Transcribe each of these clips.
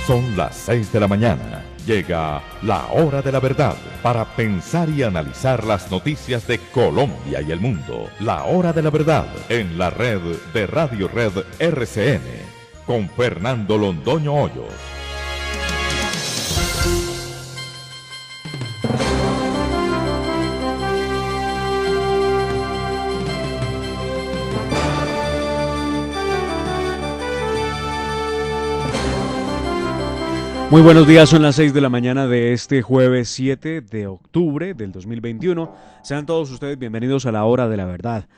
Son las 6 de la mañana. Llega la hora de la verdad para pensar y analizar las noticias de Colombia y el mundo. La hora de la verdad en la red de Radio Red RCN con Fernando Londoño Hoyos. Muy buenos días, son las 6 de la mañana de este jueves 7 de octubre del 2021. Sean todos ustedes bienvenidos a la hora de la verdad.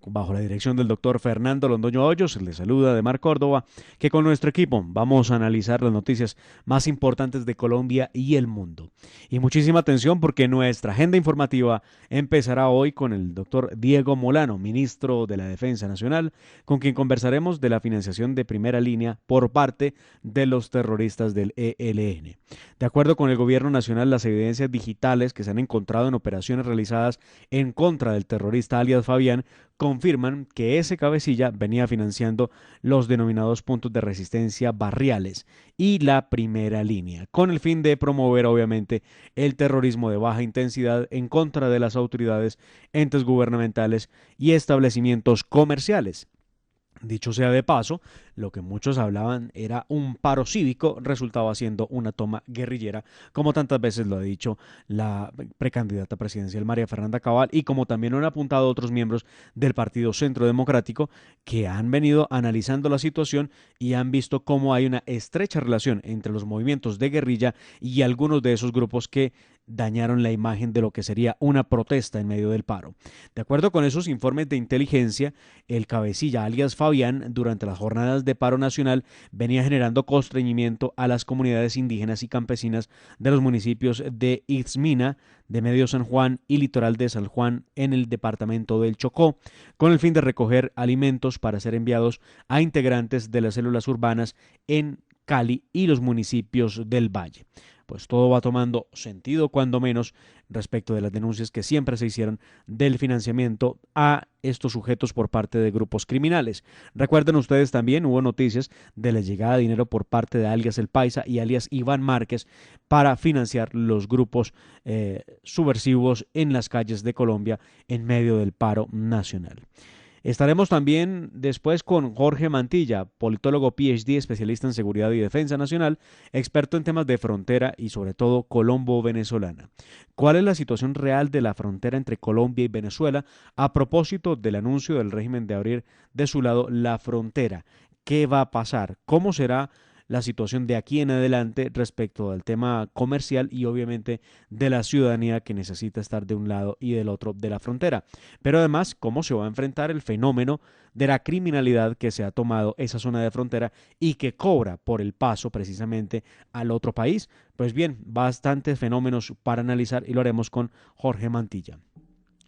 Bajo la dirección del doctor Fernando Londoño Hoyos, les saluda Demar Córdoba, que con nuestro equipo vamos a analizar las noticias más importantes de Colombia y el mundo. Y muchísima atención porque nuestra agenda informativa empezará hoy con el doctor Diego Molano, ministro de la Defensa Nacional, con quien conversaremos de la financiación de primera línea por parte de los terroristas del ELN. De acuerdo con el gobierno nacional, las evidencias digitales que se han encontrado en operaciones realizadas en contra del terrorista alias Fabián confirman que ese cabecilla venía financiando los denominados puntos de resistencia barriales y la primera línea, con el fin de promover obviamente el terrorismo de baja intensidad en contra de las autoridades, entes gubernamentales y establecimientos comerciales. Dicho sea de paso, lo que muchos hablaban era un paro cívico, resultaba siendo una toma guerrillera, como tantas veces lo ha dicho la precandidata presidencial María Fernanda Cabal y como también lo han apuntado otros miembros del Partido Centro Democrático que han venido analizando la situación y han visto cómo hay una estrecha relación entre los movimientos de guerrilla y algunos de esos grupos que dañaron la imagen de lo que sería una protesta en medio del paro. De acuerdo con esos informes de inteligencia, el cabecilla alias Fabián durante las jornadas de paro nacional venía generando constreñimiento a las comunidades indígenas y campesinas de los municipios de Itzmina, de Medio San Juan y Litoral de San Juan en el departamento del Chocó, con el fin de recoger alimentos para ser enviados a integrantes de las células urbanas en Cali y los municipios del Valle. Pues todo va tomando sentido, cuando menos, respecto de las denuncias que siempre se hicieron del financiamiento a estos sujetos por parte de grupos criminales. Recuerden ustedes también, hubo noticias de la llegada de dinero por parte de alias El Paisa y alias Iván Márquez para financiar los grupos subversivos en las calles de Colombia en medio del paro nacional. Estaremos también después con Jorge Mantilla, politólogo PhD, especialista en seguridad y defensa nacional, experto en temas de frontera y sobre todo colombo-venezolana. ¿Cuál es la situación real de la frontera entre Colombia y Venezuela a propósito del anuncio del régimen de abrir de su lado la frontera? ¿Qué va a pasar? ¿Cómo será la situación de aquí en adelante respecto al tema comercial y obviamente de la ciudadanía que necesita estar de un lado y del otro de la frontera? Pero además, ¿cómo se va a enfrentar el fenómeno de la criminalidad que se ha tomado esa zona de frontera y que cobra por el paso precisamente al otro país? Pues bien, bastantes fenómenos para analizar y lo haremos con Jorge Mantilla.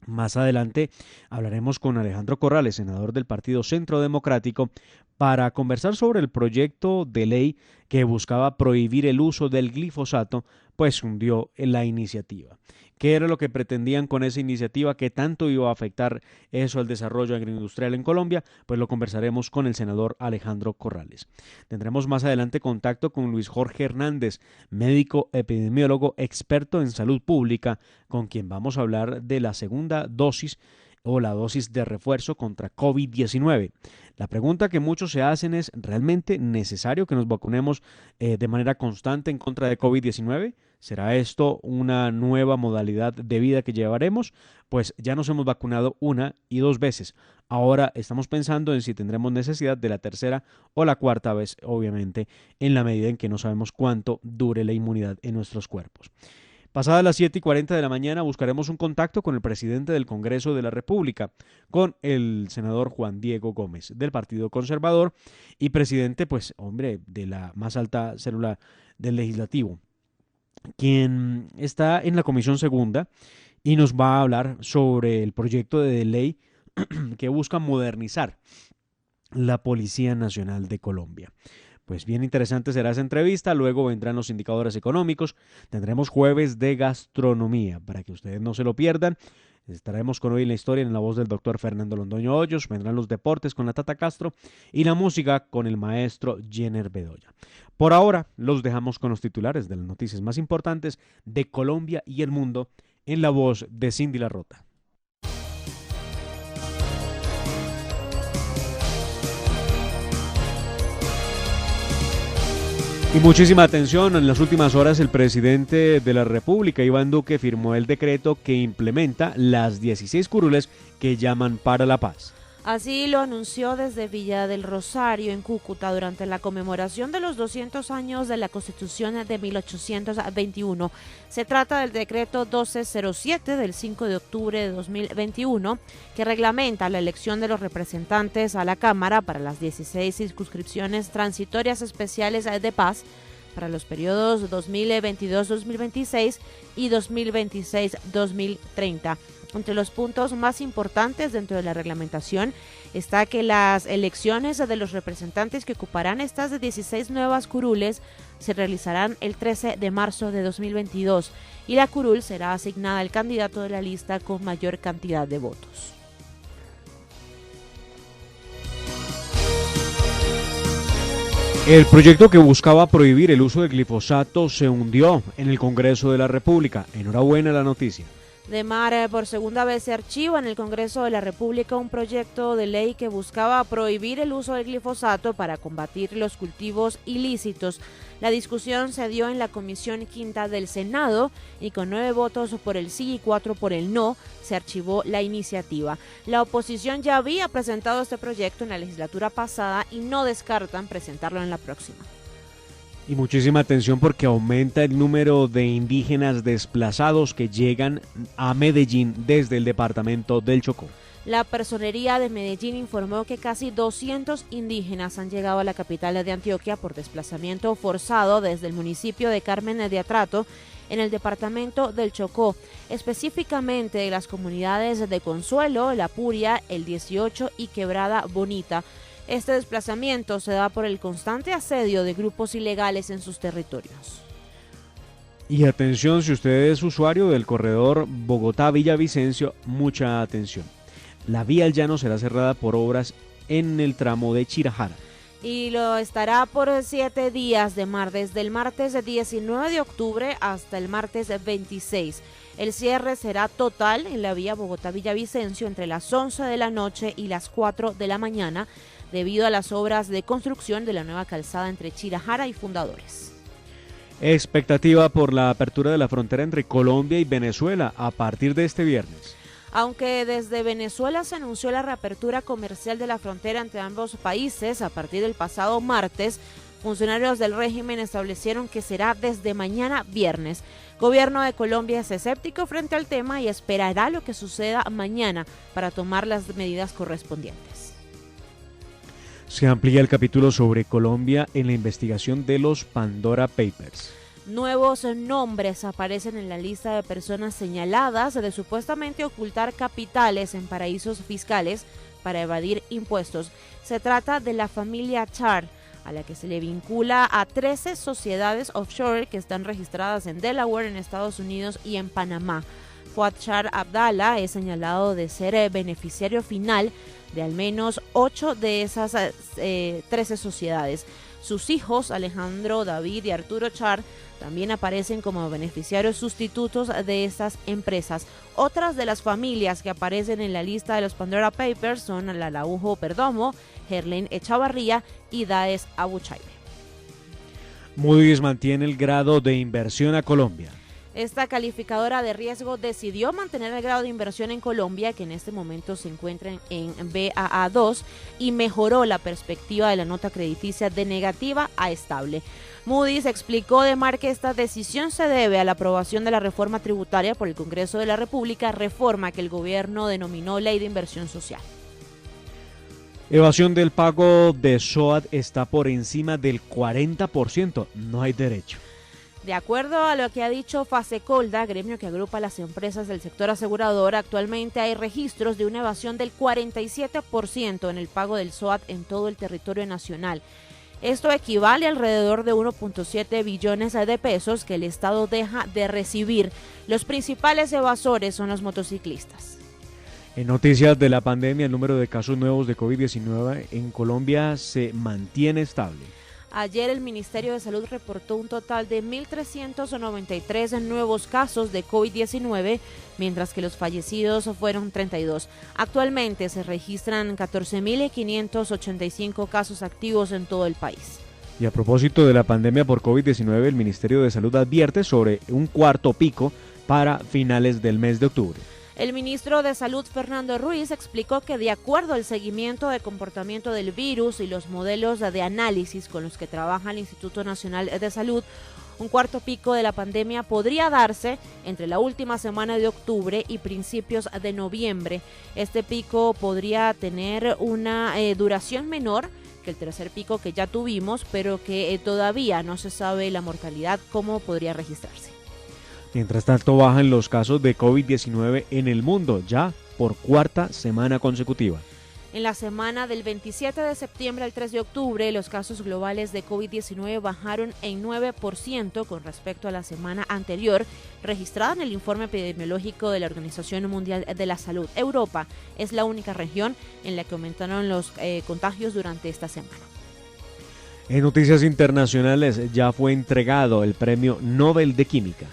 Más adelante hablaremos con Alejandro Corrales, senador del Partido Centro Democrático, para conversar sobre el proyecto de ley que buscaba prohibir el uso del glifosato, pues hundió en la iniciativa. ¿Qué era lo que pretendían con esa iniciativa? ¿Qué tanto iba a afectar eso al desarrollo agroindustrial en Colombia? Pues lo conversaremos con el senador Alejandro Corrales. Tendremos más adelante contacto con Luis Jorge Hernández, médico epidemiólogo experto en salud pública, con quien vamos a hablar de la segunda dosis o la dosis de refuerzo contra COVID-19. La pregunta que muchos se hacen es: ¿realmente necesario que nos vacunemos de manera constante en contra de COVID-19? ¿Será esto una nueva modalidad de vida que llevaremos? Pues ya nos hemos vacunado 1 y 2 veces. Ahora estamos pensando en si tendremos necesidad de la tercera o la cuarta vez, obviamente, en la medida en que no sabemos cuánto dure la inmunidad en nuestros cuerpos. Pasadas las 7:40 de la mañana buscaremos un contacto con el presidente del Congreso de la República, con el senador Juan Diego Gómez del Partido Conservador y presidente, pues hombre, de la más alta célula del Legislativo, quien está en la Comisión Segunda y nos va a hablar sobre el proyecto de ley que busca modernizar la Policía Nacional de Colombia. Pues bien interesante será esa entrevista, luego vendrán los indicadores económicos, tendremos jueves de gastronomía para que ustedes no se lo pierdan. Estaremos con Hoy en la Historia en la voz del doctor Fernando Londoño Hoyos, vendrán los deportes con la Tata Castro y la música con el maestro Jenner Bedoya. Por ahora los dejamos con los titulares de las noticias más importantes de Colombia y el mundo en la voz de Cindy Larrota. Y muchísima atención, en las últimas horas el presidente de la República, Iván Duque, firmó el decreto que implementa las 16 curules que llaman para la paz. Así lo anunció desde Villa del Rosario, en Cúcuta, durante la conmemoración de los 200 años de la Constitución de 1821. Se trata del decreto 1207 del 5 de octubre de 2021, que reglamenta la elección de los representantes a la Cámara para las 16 circunscripciones transitorias especiales de paz para los periodos 2022-2026 y 2026-2030. Entre los puntos más importantes dentro de la reglamentación está que las elecciones de los representantes que ocuparán estas 16 nuevas curules se realizarán el 13 de marzo de 2022 y la curul será asignada al candidato de la lista con mayor cantidad de votos. El proyecto que buscaba prohibir el uso de glifosato se hundió en el Congreso de la República. Enhorabuena la noticia. Por segunda vez se archiva en el Congreso de la República un proyecto de ley que buscaba prohibir el uso del glifosato para combatir los cultivos ilícitos. La discusión se dio en la Comisión Quinta del Senado y con 9 votos por el sí y 4 por el no se archivó la iniciativa. La oposición ya había presentado este proyecto en la legislatura pasada y no descartan presentarlo en la próxima. Y muchísima atención porque aumenta el número de indígenas desplazados que llegan a Medellín desde el departamento del Chocó. La Personería de Medellín informó que casi 200 indígenas han llegado a la capital de Antioquia por desplazamiento forzado desde el municipio de Carmen de Atrato, en el departamento del Chocó, específicamente de las comunidades de Consuelo, La Puria, El 18 y Quebrada Bonita. Este desplazamiento se da por el constante asedio de grupos ilegales en sus territorios. Y atención, si usted es usuario del corredor Bogotá-Villavicencio, mucha atención. La vía al llano será cerrada por obras en el tramo de Chirajara. Y lo estará por 7 días desde el martes 19 de octubre hasta el martes 26. El cierre será total en la vía Bogotá-Villavicencio entre las 11 de la noche y las 4 de la mañana, debido a las obras de construcción de la nueva calzada entre Chirajara y Fundadores. Expectativa por la apertura de la frontera entre Colombia y Venezuela a partir de este viernes. Aunque desde Venezuela se anunció la reapertura comercial de la frontera entre ambos países a partir del pasado martes, funcionarios del régimen establecieron que será desde mañana viernes. Gobierno de Colombia es escéptico frente al tema y esperará lo que suceda mañana para tomar las medidas correspondientes. Se amplía el capítulo sobre Colombia en la investigación de los Pandora Papers. Nuevos nombres aparecen en la lista de personas señaladas de supuestamente ocultar capitales en paraísos fiscales para evadir impuestos. Se trata de la familia Char, a la que se le vincula a 13 sociedades offshore que están registradas en Delaware, en Estados Unidos y en Panamá. Fuad Char Abdallah es señalado de ser beneficiario final de al menos 8 de esas 13 sociedades. Sus hijos, Alejandro, David y Arturo Char, también aparecen como beneficiarios sustitutos de estas empresas. Otras de las familias que aparecen en la lista de los Pandora Papers son la Araujo Perdomo, Gerlén Echavarría y Daes Abuchaibe. Moody's mantiene el grado de inversión a Colombia. Esta calificadora de riesgo decidió mantener el grado de inversión en Colombia, que en este momento se encuentra en Baa2, y mejoró la perspectiva de la nota crediticia de negativa a estable. Moody's explicó además que esta decisión se debe a la aprobación de la reforma tributaria por el Congreso de la República, reforma que el gobierno denominó Ley de Inversión Social. Evasión del pago de SOAT está por encima del 40%. No hay derecho. De acuerdo a lo que ha dicho Fasecolda, gremio que agrupa las empresas del sector asegurador, actualmente hay registros de una evasión del 47% en el pago del SOAT en todo el territorio nacional. Esto equivale a alrededor de 1.7 billones de pesos que el Estado deja de recibir. Los principales evasores son los motociclistas. En noticias de la pandemia, el número de casos nuevos de COVID-19 en Colombia se mantiene estable. Ayer el Ministerio de Salud reportó un total de 1.393 nuevos casos de COVID-19, mientras que los fallecidos fueron 32. Actualmente se registran 14.585 casos activos en todo el país. Y a propósito de la pandemia por COVID-19, el Ministerio de Salud advierte sobre un cuarto pico para finales del mes de octubre. El ministro de Salud, Fernando Ruiz, explicó que de acuerdo al seguimiento de comportamiento del virus y los modelos de análisis con los que trabaja el Instituto Nacional de Salud, un cuarto pico de la pandemia podría darse entre la última semana de octubre y principios de noviembre. Este pico podría tener una duración menor que el tercer pico que ya tuvimos, pero que todavía no se sabe la mortalidad cómo podría registrarse. Mientras tanto, bajan los casos de COVID-19 en el mundo, ya por cuarta semana consecutiva. En la semana del 27 de septiembre al 3 de octubre, los casos globales de COVID-19 bajaron en 9% con respecto a la semana anterior, registrada en el informe epidemiológico de la Organización Mundial de la Salud. Europa es la única región en la que aumentaron los contagios durante esta semana. En noticias internacionales, ya fue entregado el Premio Nobel de Química.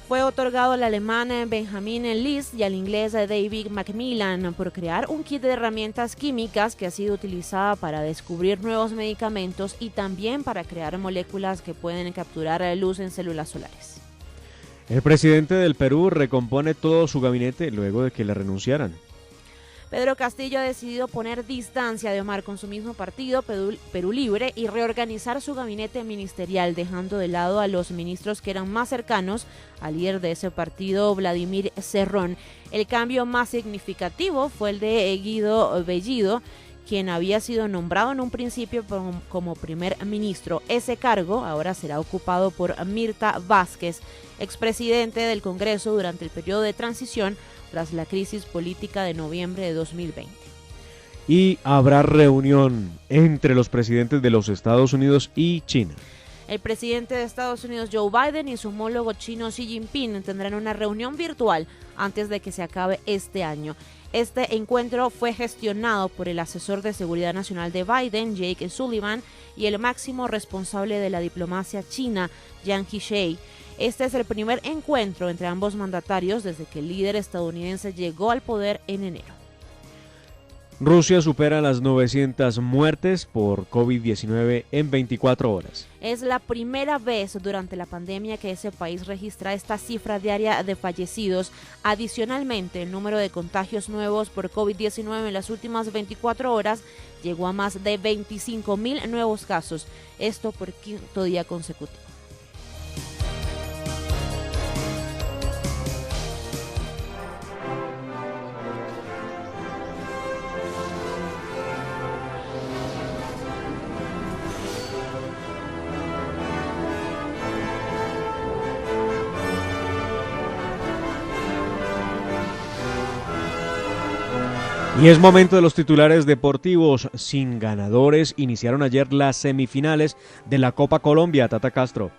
Fue otorgado al alemán Benjamin List y al inglés David Macmillan por crear un kit de herramientas químicas que ha sido utilizada para descubrir nuevos medicamentos y también para crear moléculas que pueden capturar luz en células solares. El presidente del Perú recompone todo su gabinete luego de que le renunciaran. Pedro Castillo ha decidido poner distancia de Omar con su mismo partido, Perú Libre, y reorganizar su gabinete ministerial, dejando de lado a los ministros que eran más cercanos al líder de ese partido, Vladimir Cerrón. El cambio más significativo fue el de Guido Bellido, quien había sido nombrado en un principio como primer ministro. Ese cargo ahora será ocupado por Mirta Vázquez, expresidente del Congreso durante el periodo de transición tras la crisis política de noviembre de 2020. Y habrá reunión entre los presidentes de los Estados Unidos y China. El presidente de Estados Unidos, Joe Biden, y su homólogo chino, Xi Jinping, tendrán una reunión virtual antes de que se acabe este año. Este encuentro fue gestionado por el asesor de seguridad nacional de Biden, Jake Sullivan, y el máximo responsable de la diplomacia china, Yang Jiechi. Este es el primer encuentro entre ambos mandatarios desde que el líder estadounidense llegó al poder en enero. Rusia supera las 900 muertes por COVID-19 en 24 horas. Es la primera vez durante la pandemia que ese país registra esta cifra diaria de fallecidos. Adicionalmente, el número de contagios nuevos por COVID-19 en las últimas 24 horas llegó a más de 25.000 nuevos casos. Esto por quinto día consecutivo. Y es momento de los titulares deportivos. Sin ganadores, iniciaron ayer las semifinales de la Copa Colombia. Tata Castro.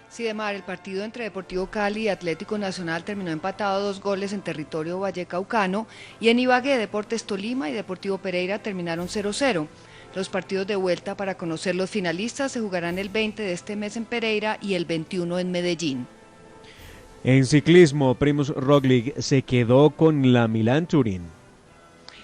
Sí, Demar, el partido entre Deportivo Cali y Atlético Nacional terminó empatado 2 goles en territorio vallecaucano, y en Ibagué, Deportes Tolima y Deportivo Pereira terminaron 0-0. Los partidos de vuelta para conocer los finalistas se jugarán el 20 de este mes en Pereira y el 21 en Medellín. En ciclismo, Primož Roglič se quedó con la Milán-Turín.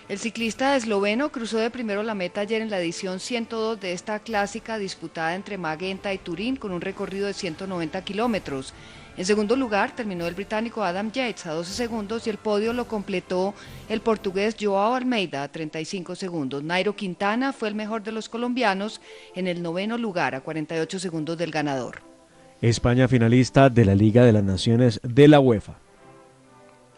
El ciclista esloveno cruzó de primero la meta ayer en la edición 102 de esta clásica disputada entre Magenta y Turín con un recorrido de 190 kilómetros. En segundo lugar terminó el británico Adam Yates a 12 segundos y el podio lo completó el portugués Joao Almeida a 35 segundos. Nairo Quintana fue el mejor de los colombianos en el noveno lugar a 48 segundos del ganador. España finalista de la Liga de las Naciones de la UEFA.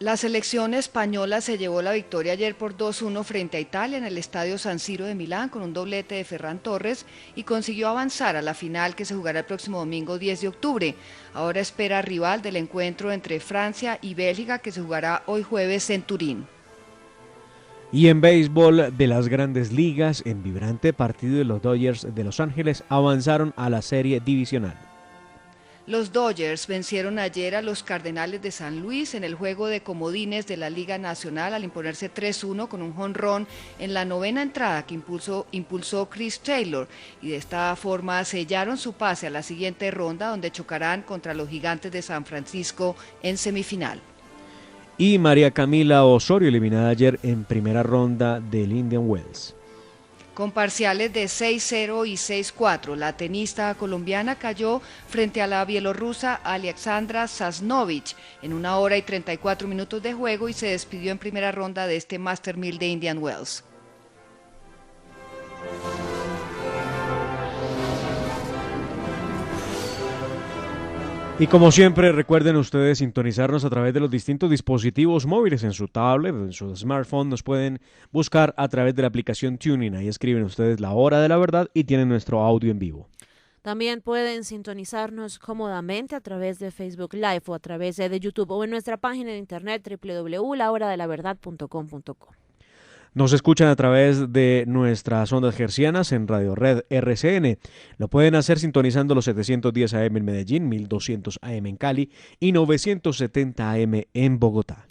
La selección española se llevó la victoria ayer por 2-1 frente a Italia en el Estadio San Siro de Milán con un doblete de Ferran Torres y consiguió avanzar a la final que se jugará el próximo domingo 10 de octubre. Ahora espera rival del encuentro entre Francia y Bélgica que se jugará hoy jueves en Turín. Y en béisbol de las Grandes Ligas, en vibrante partido de los Dodgers de Los Ángeles avanzaron a la serie divisional. Los Dodgers vencieron ayer a los Cardenales de San Luis en el juego de comodines de la Liga Nacional al imponerse 3-1 con un jonrón en la novena entrada que impulsó Chris Taylor, y de esta forma sellaron su pase a la siguiente ronda, donde chocarán contra los Gigantes de San Francisco en semifinal. Y María Camila Osorio eliminada ayer en primera ronda del Indian Wells. Con parciales de 6-0 y 6-4, la tenista colombiana cayó frente a la bielorrusa Alexandra Sasnovich en 1 hora y 34 minutos de juego y se despidió en primera ronda de este Master 1000 de Indian Wells. Y como siempre, recuerden ustedes sintonizarnos a través de los distintos dispositivos móviles en su tablet, en su smartphone. Nos pueden buscar a través de la aplicación TuneIn. Ahí escriben ustedes La Hora de la Verdad y tienen nuestro audio en vivo. También pueden sintonizarnos cómodamente a través de Facebook Live o a través de YouTube o en nuestra página de internet www.lahoradelaverdad.com.co. Nos escuchan a través de nuestras ondas hercianas en Radio Red RCN. Lo pueden hacer sintonizando los 710 AM en Medellín, 1200 AM en Cali y 970 AM en Bogotá.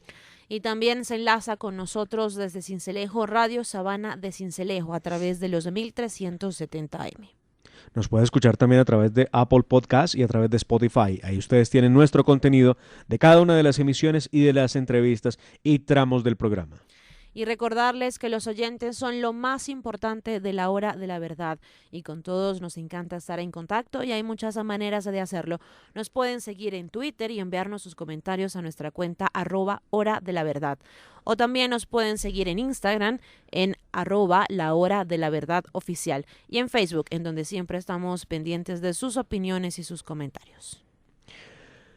Y también se enlaza con nosotros desde Sincelejo, Radio Sabana de Sincelejo, a través de los 1370 AM. Nos puede escuchar también a través de Apple Podcast y a través de Spotify. Ahí ustedes tienen nuestro contenido de cada una de las emisiones y de las entrevistas y tramos del programa. Y recordarles que los oyentes son lo más importante de La Hora de la Verdad, y con todos nos encanta estar en contacto y hay muchas maneras de hacerlo. Nos pueden seguir en Twitter y enviarnos sus comentarios a nuestra cuenta @Hora de la Verdad, o también nos pueden seguir en Instagram en @La Hora de la Verdad Oficial, y en Facebook, en donde siempre estamos pendientes de sus opiniones y sus comentarios.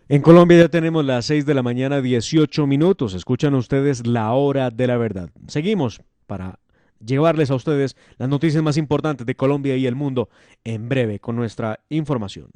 En Colombia ya tenemos las 6 de la mañana, 18 minutos. Escuchan ustedes La Hora de la Verdad. Seguimos para llevarles a ustedes las noticias más importantes de Colombia y el mundo en breve con nuestra información.